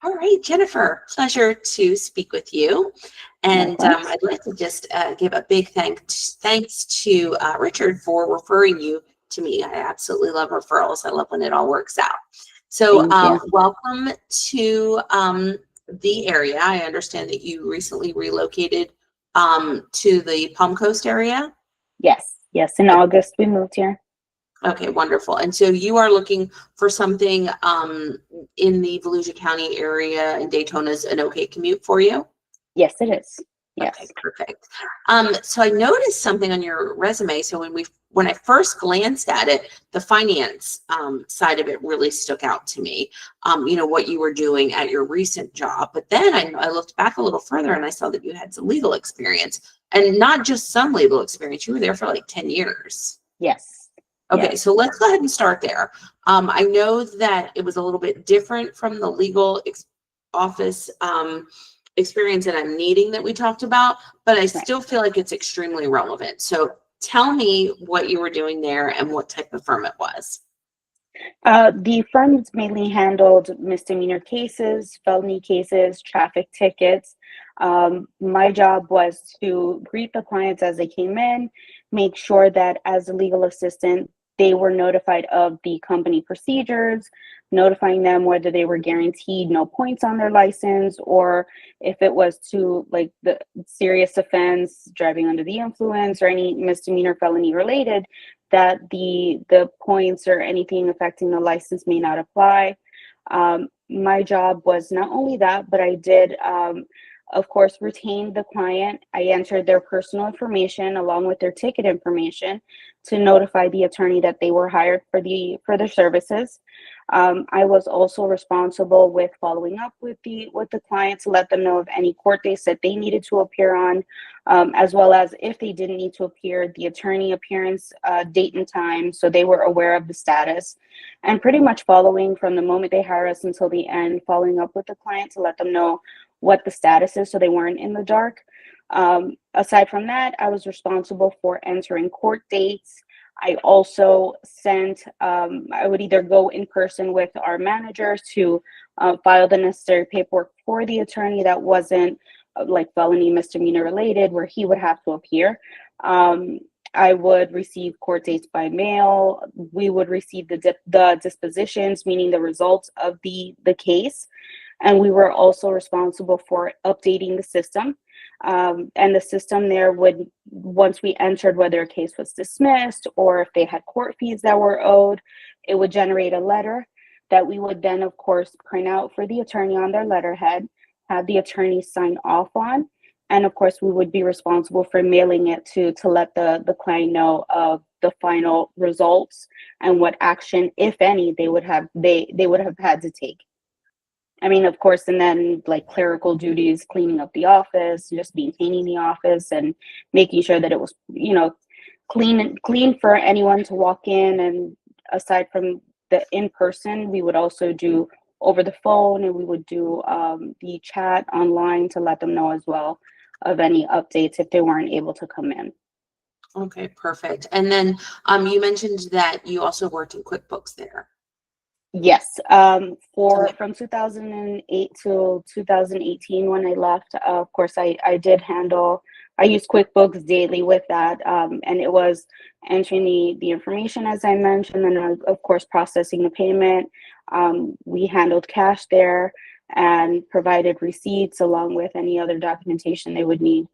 All right, Jennifer, pleasure to speak with you. And Likewise. I'd like to just give a big thanks to Richard for referring you to me. I absolutely love referrals. I love when it all works out. So, Thank you. welcome to the area. I understand that you recently relocated to the Palm Coast area. Yes, yes. In Okay. August, we moved here. Okay, wonderful. And so you are looking for something in the Volusia County area, and Daytona's an okay commute for you? Yes, it is. Okay, Yes. perfect. So I noticed something on your resume. So when I first glanced at it, the finance side of it really stuck out to me. What you were doing at your recent job. But then I looked back a little further and I saw that you had some legal experience, and not just some legal experience. You were there for like 10 years. Yes. Okay, Yes. so let's go ahead and start there. I know that it was a little bit different from the legal office experience that I'm needing that we talked about, but I Right. still feel like it's extremely relevant. So tell me what you were doing there and what type of firm it was. The firms mainly handled misdemeanor cases, felony cases, traffic tickets. My job was to greet the clients as they came in, make sure that as a legal assistant, they were notified of the company procedures, notifying them whether they were guaranteed no points on their license, or if it was to like the serious offense, driving under the influence, or any misdemeanor felony related, that the points or anything affecting the license may not apply. My job was not only that, but I did, of course, retain the client. I entered their personal information along with their ticket information to notify the attorney that they were hired for their services. I was also responsible with following up with the client to let them know of any court dates that they needed to appear on, as well as if they didn't need to appear, the attorney appearance date and time, so they were aware of the status, and pretty much following from the moment they hire us until the end, following up with the client to let them know what the status is, so they weren't in the dark. Aside from that, I was responsible for entering court dates. I also I would either go in person with our managers to file the necessary paperwork for the attorney that wasn't like felony misdemeanor related, where he would have to appear. I would receive court dates by mail. We would receive the dispositions, meaning the results of the case. And we were also responsible for updating the system. And the system there would, once we entered whether a case was dismissed or if they had court fees that were owed, it would generate a letter that we would then, of course, print out for the attorney on their letterhead, have the attorney sign off on. And of course, we would be responsible for mailing it to let the client know of the final results and what action, if any, they would have had to take. I mean, of course, and then like clerical duties, cleaning up the office, just maintaining the office and making sure that it was, clean for anyone to walk in. And aside from the in person, we would also do over the phone, and we would do the chat online to let them know as well of any updates if they weren't able to come in. Okay, perfect. And then you mentioned that you also worked in QuickBooks there. Yes, Tell me. from 2008 to 2018 when I left, of course, I used QuickBooks daily with that, and it was entering the information as I mentioned, and of course processing the payment. We handled cash there and provided receipts along with any other documentation they would need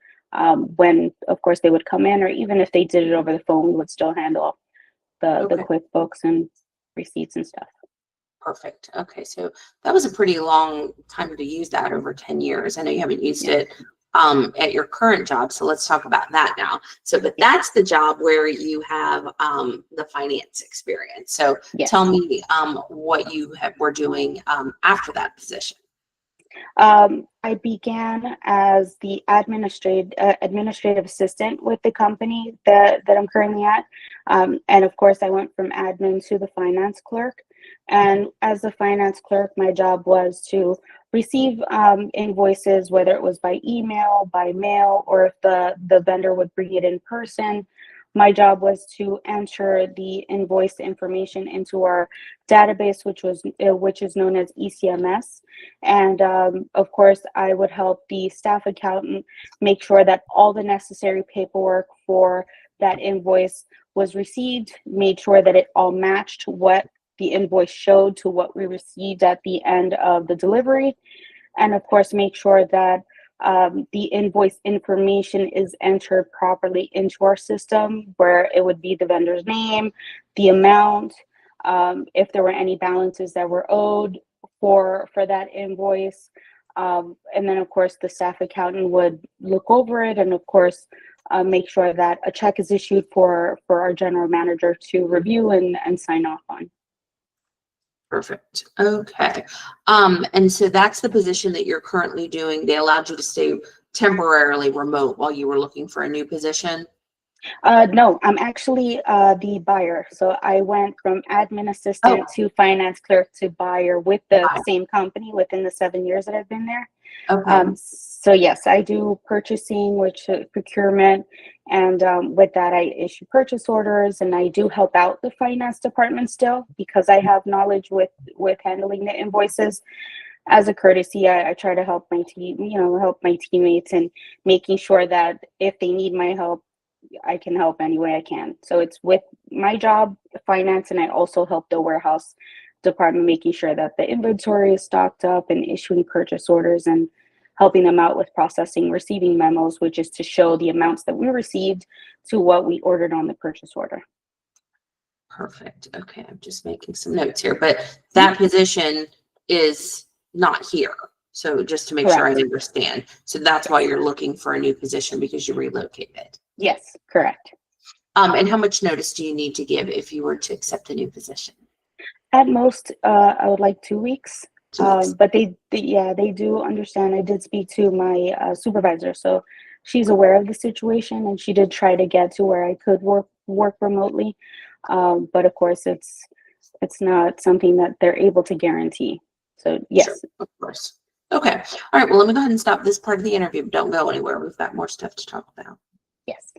when, of course, they would come in, or even if they did it over the phone, we would still handle the Okay. QuickBooks and receipts and stuff. Perfect. Okay, so that was a pretty long time to use that, over 10 years. I know you haven't used Yeah. it at your current job, so let's talk about that now. So, but Yeah. that's the job where you have the finance experience. So tell Yes. me what were doing after that position. I began as the administrative assistant with the company that I'm currently at. And of course, I went from admin to the finance clerk. And as the finance clerk, my job was to receive invoices, whether it was by email, by mail, or if the vendor would bring it in person. My job was to enter the invoice information into our database, which is known as ECMS. And of course, I would help the staff accountant make sure that all the necessary paperwork for that invoice was received, made sure that it all matched what the invoice showed to what we received at the end of the delivery. And of course, make sure that the invoice information is entered properly into our system, where it would be the vendor's name, the amount, if there were any balances that were owed for that invoice. And then of course the staff accountant would look over it, and of course make sure that a check is issued for our general manager to review and sign off on. Perfect. Okay. And so that's the position that you're currently doing. They allowed you to stay temporarily remote while you were looking for a new position? No, I'm actually the buyer. So I went from admin assistant to finance clerk to buyer with the same company within the 7 years that I've been there. Okay. So yes, I do purchasing, which procurement, and with that I issue purchase orders, and I do help out the finance department still because I have knowledge with handling the invoices. As a courtesy, I try to help my team, help my teammates, and making sure that if they need my help, I can help any way I can. So it's with my job, finance, and I also help the warehouse department, making sure that the inventory is stocked up and issuing purchase orders and helping them out with processing receiving memos, which is to show the amounts that we received to what we ordered on the purchase order. Perfect. Okay. I'm just making some notes here, but that position is not here. So just to make sure I understand. So that's why you're looking for a new position, because you relocated. Yes, correct. And how much notice do you need to give if you were to accept a new position? At most, I would like 2 weeks. 2 weeks. But they do understand. I did speak to my supervisor, so she's aware of the situation, and she did try to get to where I could work remotely. But of course, it's not something that they're able to guarantee. So yes, sure, of course. Okay. All right. Well, let me go ahead and stop this part of the interview. Don't go anywhere. We've got more stuff to talk about. Yes.